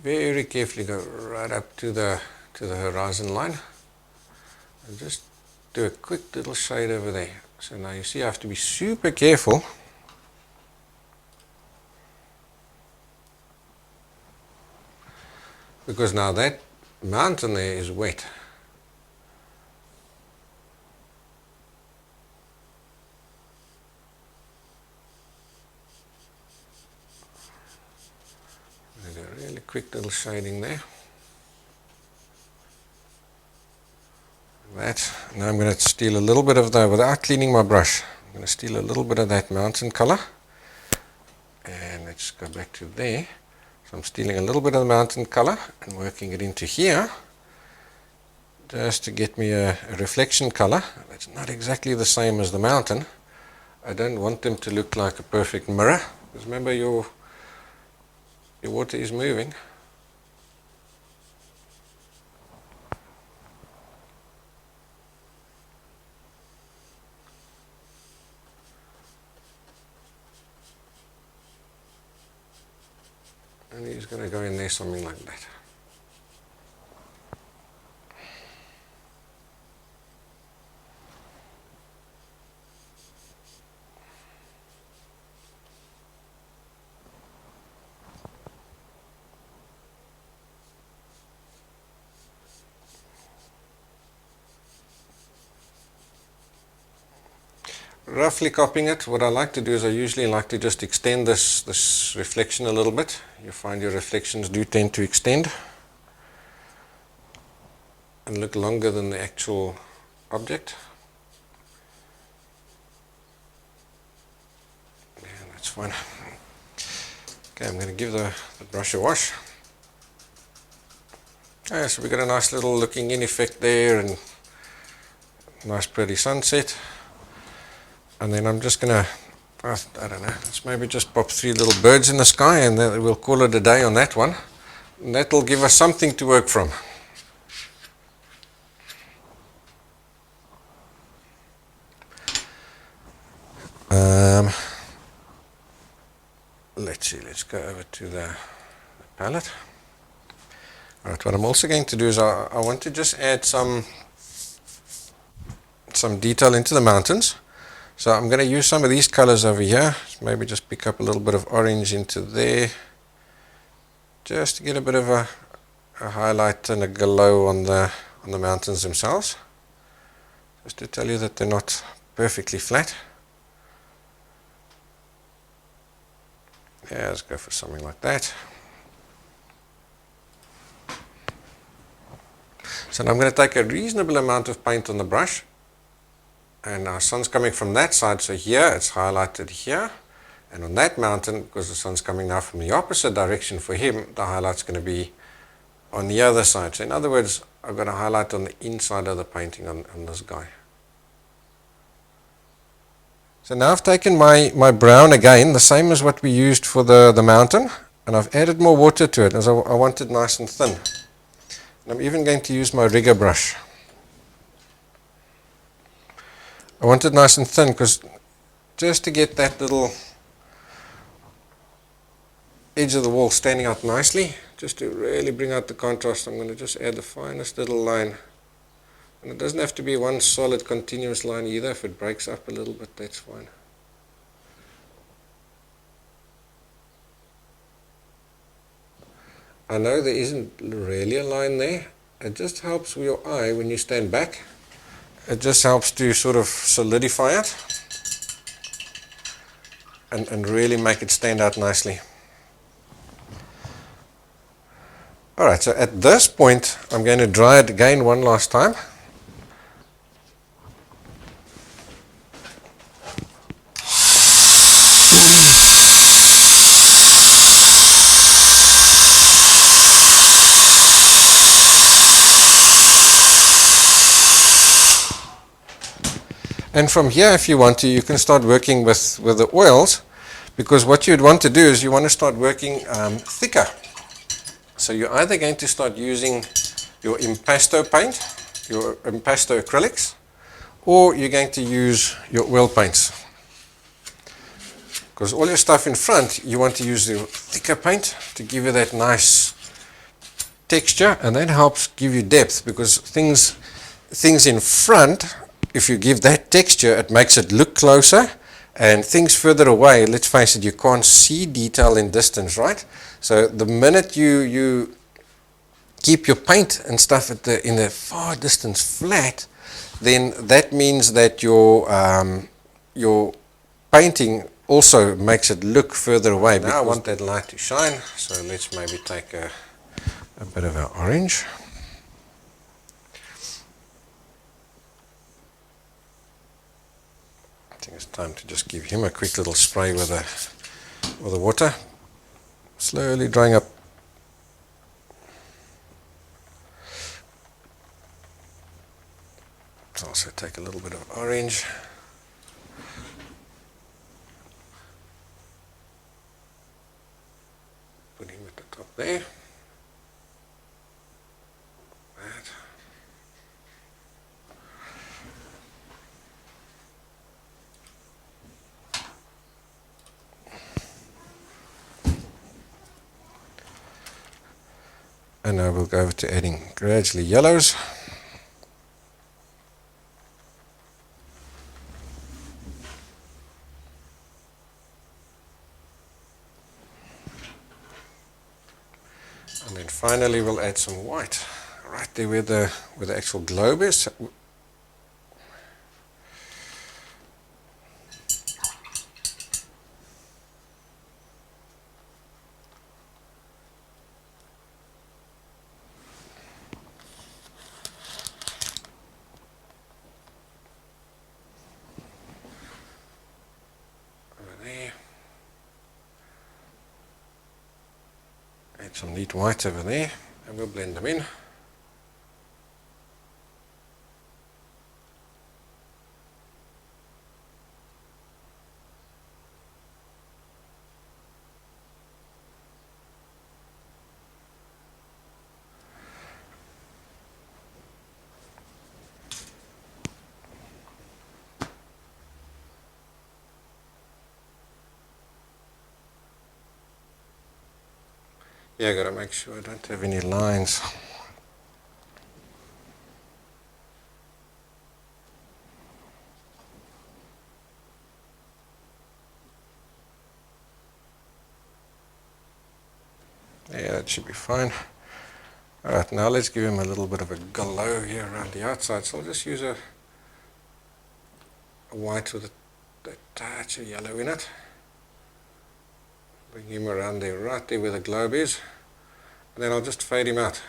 very carefully go right up to the horizon line and just do a quick little shade over there. So now you see I have to be super careful because now that mountain there is wet. A really quick little shading there. That. Now I'm going to steal a little bit of that without cleaning my brush. I'm going to steal a little bit of that mountain color. And let's go back to there. So I'm stealing a little bit of the mountain color and working it into here just to get me a reflection color. It's not exactly the same as the mountain. I don't want them to look like a perfect mirror, because remember your water is moving. And he's going to go in there something like that. Roughly copying it, what I like to do is I usually like to just extend this reflection a little bit. You find your reflections do tend to extend and look longer than the actual object. Yeah, that's fine. Okay, I'm going to give the brush a wash. Yeah, so we got a nice little looking in effect there and nice pretty sunset. And then I'm just going to, I don't know, let's maybe just pop 3 little birds in the sky and then we'll call it a day on that one. And that'll give us something to work from. Let's see, let's go over to the palette. Alright, what I'm also going to do is I want to just add some detail into the mountains. So I'm going to use some of these colors over here. Maybe just pick up a little bit of orange into there, just to get a bit of a highlight and a glow on the mountains themselves. Just to tell you that they're not perfectly flat. Yeah, let's go for something like that. So now I'm going to take a reasonable amount of paint on the brush. And our sun's coming from that side, so here it's highlighted here. And on that mountain, because the sun's coming now from the opposite direction for him, the highlight's going to be on the other side. So in other words, I've got a highlight on the inside of the painting on this guy. So now I've taken my brown again, the same as what we used for the mountain, and I've added more water to it, as I want it nice and thin. And I'm even going to use my rigger brush. I want it nice and thin because just to get that little edge of the wall standing out nicely, just to really bring out the contrast, I'm going to just add the finest little line. And it doesn't have to be one solid continuous line either. If it breaks up a little bit, that's fine. I know there isn't really a line there. It just helps with your eye when you stand back. It just helps to sort of solidify it and really make it stand out nicely. Alright, so at this point I'm going to dry it again one last time. And from here, if you want to, you can start working with the oils, because what you'd want to do is you want to start working thicker. So you're either going to start using your impasto paint, your impasto acrylics, or you're going to use your oil paints. Because all your stuff in front, you want to use the thicker paint to give you that nice texture, and that helps give you depth, because things in front, if you give that texture, it makes it look closer, and things further away, let's face it, you can't see detail in distance, right? So the minute you keep your paint and stuff in the far distance flat, then that means that your painting also makes it look further away. Now I want that light to shine, so let's maybe take a bit of our orange. I think it's time to just give him a quick little spray with the water. Slowly drying up. Let's also take a little bit of orange. Put him at the top there. That. And now we'll go over to adding gradually yellows. And then finally we'll add some white right there where the actual globe is. Add some neat white over there, and we'll blend them in. Yeah, I gotta make sure I don't have any lines. Yeah, that should be fine. Alright, now let's give him a little bit of a glow here around the outside. So I'll just use a white with a touch of yellow in it. Bring him around there, right there where the globe is. And then I'll just fade him out.